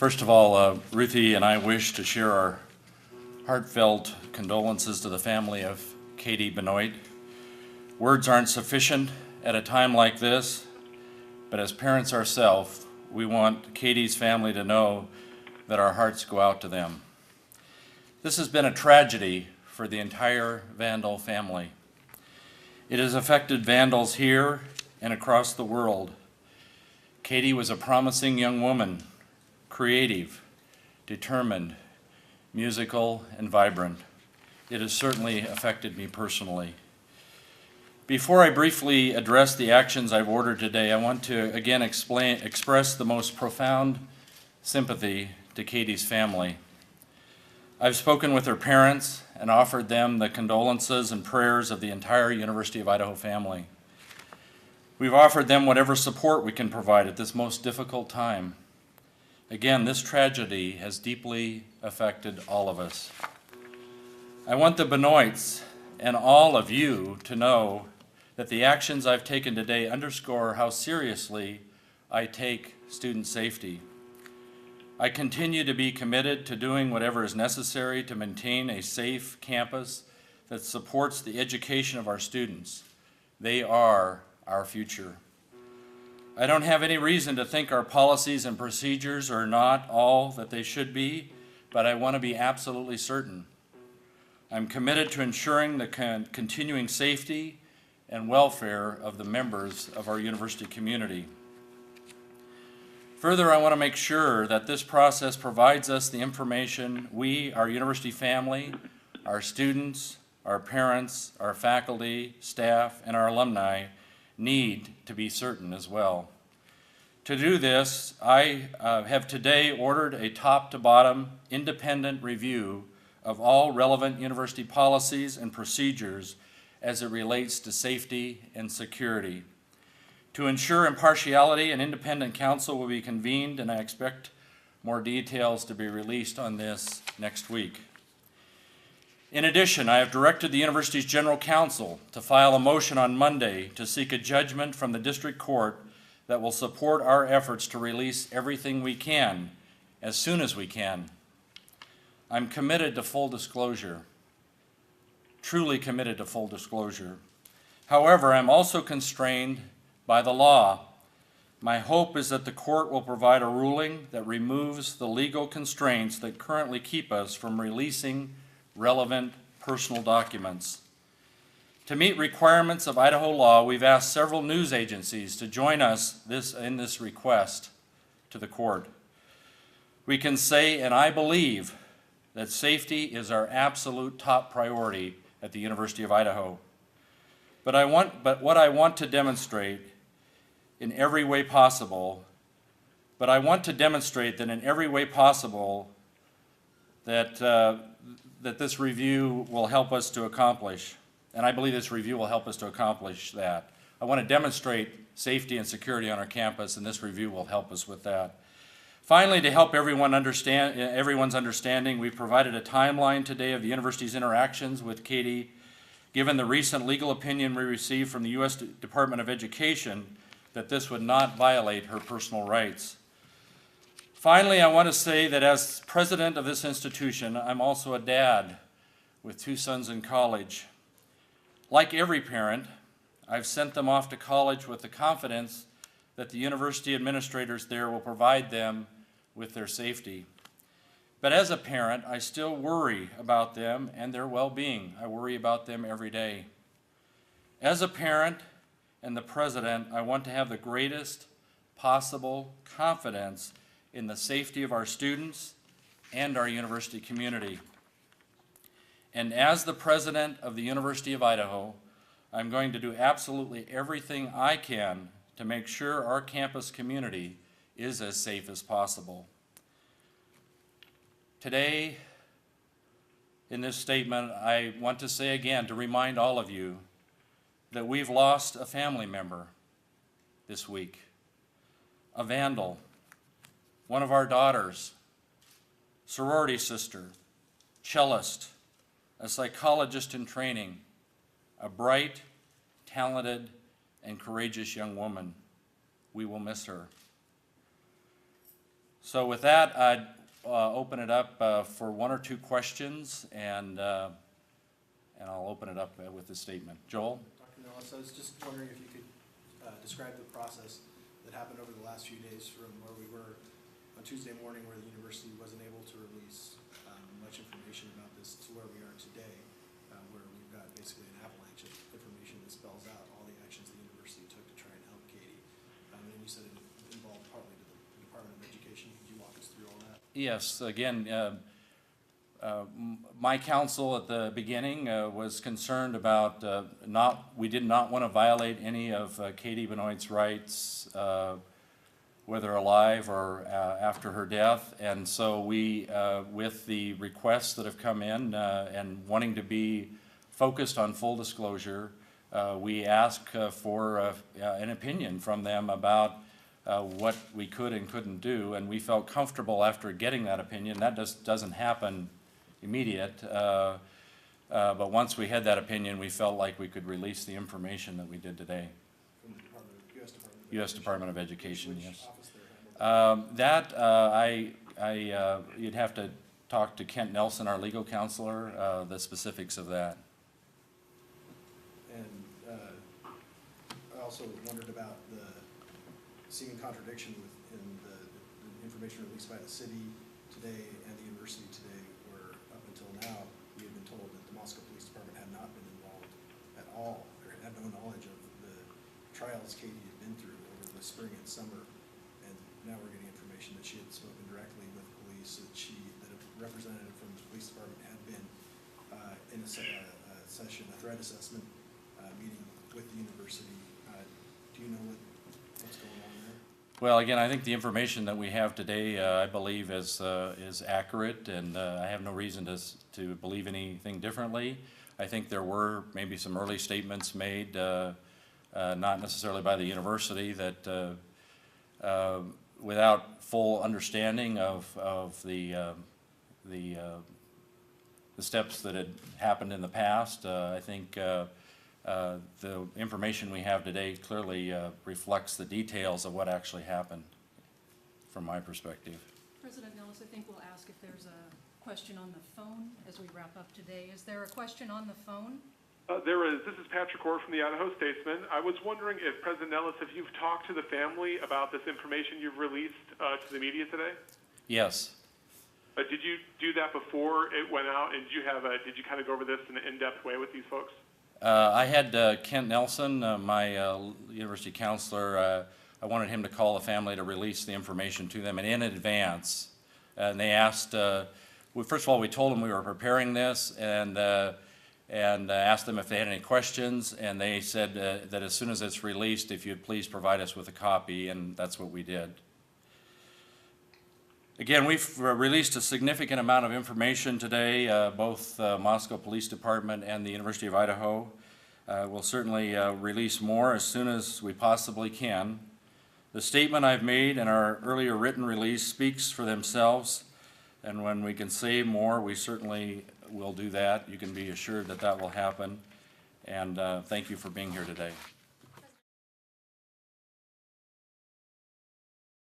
First of all, Ruthie and I wish to share our heartfelt condolences to the family of Katie Benoit. Words aren't sufficient at a time like this, but as parents ourselves, we want Katie's family to know that our hearts go out to them. This has been a tragedy for the entire Vandal family. It has affected Vandals here and across the world. Katie was a promising young woman, creative, determined, musical, and vibrant. It has certainly affected me personally. Before I briefly address the actions I've ordered today, I want to again express the most profound sympathy to Katie's family. I've spoken with her parents and offered them the condolences and prayers of the entire University of Idaho family. We've offered them whatever support we can provide at this most difficult time. Again, this tragedy has deeply affected all of us. I want the Benoits and all of you to know that the actions I've taken today underscore how seriously I take student safety. I continue to be committed to doing whatever is necessary to maintain a safe campus that supports the education of our students. They are our future. I don't have any reason to think our policies and procedures are not all that they should be, but I want to be absolutely certain. I'm committed to ensuring the continuing safety and welfare of the members of our university community. Further, I want to make sure that this process provides us the information we, our university family, our students, our parents, our faculty, staff, and our alumni need to be certain as well. To do this, I have today ordered a top-to-bottom independent review of all relevant university policies and procedures as it relates to safety and security. To ensure impartiality, an independent council will be convened, and I expect more details to be released on this next week. In addition, I have directed the university's general counsel to file a motion on Monday to seek a judgment from the district court that will support our efforts to release everything we can as soon as we can. I'm committed to full disclosure, truly committed to full disclosure. However, I'm also constrained by the law. My hope is that the court will provide a ruling that removes the legal constraints that currently keep us from releasing relevant personal documents. To meet requirements of Idaho law, we've asked several news agencies to join us in this request to the court. We can say, and I believe, that safety is our absolute top priority at the University of Idaho. But what I want to demonstrate in every way possible, that this review will help us to accomplish, and I believe this review will help us to accomplish that. I want to demonstrate safety and security on our campus, and this review will help us with that. Finally, to help everyone's understanding, we've provided a timeline today of the university's interactions with Katie, given the recent legal opinion we received from the U.S. Department of Education that this would not violate her personal rights. Finally, I want to say that as president of this institution, I'm also a dad with 2 sons in college. Like every parent, I've sent them off to college with the confidence that the university administrators there will provide them with their safety. But as a parent, I still worry about them and their well-being. I worry about them every day. As a parent and the president, I want to have the greatest possible confidence in the safety of our students and our university community. And as the president of the University of Idaho, I'm going to do absolutely everything I can to make sure our campus community is as safe as possible. Today, in this statement, I want to say again, to remind all of you that we've lost a family member this week, a Vandal, one of our daughters, sorority sister, cellist, a psychologist in training, a bright, talented, and courageous young woman. We will miss her. So with that, I'd open it up for one or two questions, and I'll open it up with the statement. Joel? Dr. Nellis, I was just wondering if you could describe the process that happened over the last few days from where we were on Tuesday morning, where the university wasn't able to release much information about this, to where we are today, where we've got basically an avalanche of information that spells out all the actions the university took to try and help Katie. And you said it involved partly to the Department of Education. Could you walk us through all that? Yes, again, my counsel at the beginning was concerned about we did not want to violate any of Katie Benoit's rights, whether alive or after her death. And so we, with the requests that have come in and wanting to be focused on full disclosure, we asked for an opinion from them about what we could and couldn't do, and we felt comfortable after getting that opinion. That just doesn't happen immediate, but once we had that opinion, we felt like we could release the information that we did today. From the U.S. Department of Education, Which yes. office they're You'd have to talk to Kent Nelson, our legal counselor, the specifics of that. And I also wondered about the seeming contradiction within the information released by the city today and the university today, where up until now, we had been told that the Moscow Police Department had not been involved at all, or had no knowledge of the trials Katie had been through over the spring and summer. And now we're getting information that she had spoken directly with police, that a representative from the police department had been in a session, a threat assessment meeting with the university. Do you know what's going on there? Well, again, I think the information that we have today, I believe, is accurate, and I have no reason to believe anything differently. I think there were maybe some early statements made, not necessarily by the university, that without full understanding of the steps that had happened in the past. I think the information we have today clearly reflects the details of what actually happened from my perspective. President Nellis, I think we'll ask if there's a question on the phone as we wrap up today. Is there a question on the phone? There is. This is Patrick Orr from the Idaho Statesman. I was wondering if, President Nellis, if you've talked to the family about this information you've released to the media today? Yes. Did you do that before it went out, and did you kind of go over this in an in-depth way with these folks? I had Kent Nelson, my university counselor, I wanted him to call the family to release the information to them, and in advance. And they asked, first of all, we told them we were preparing this, and asked them if they had any questions, and they said that as soon as it's released, if you'd please provide us with a copy, and that's what we did. Again, we've released a significant amount of information today, both Moscow Police Department and the University of Idaho. We'll certainly release more as soon as we possibly can. The statement I've made and our earlier written release speaks for themselves, and when we can say more, we certainly will do that. You can be assured that that will happen, and thank you for being here today.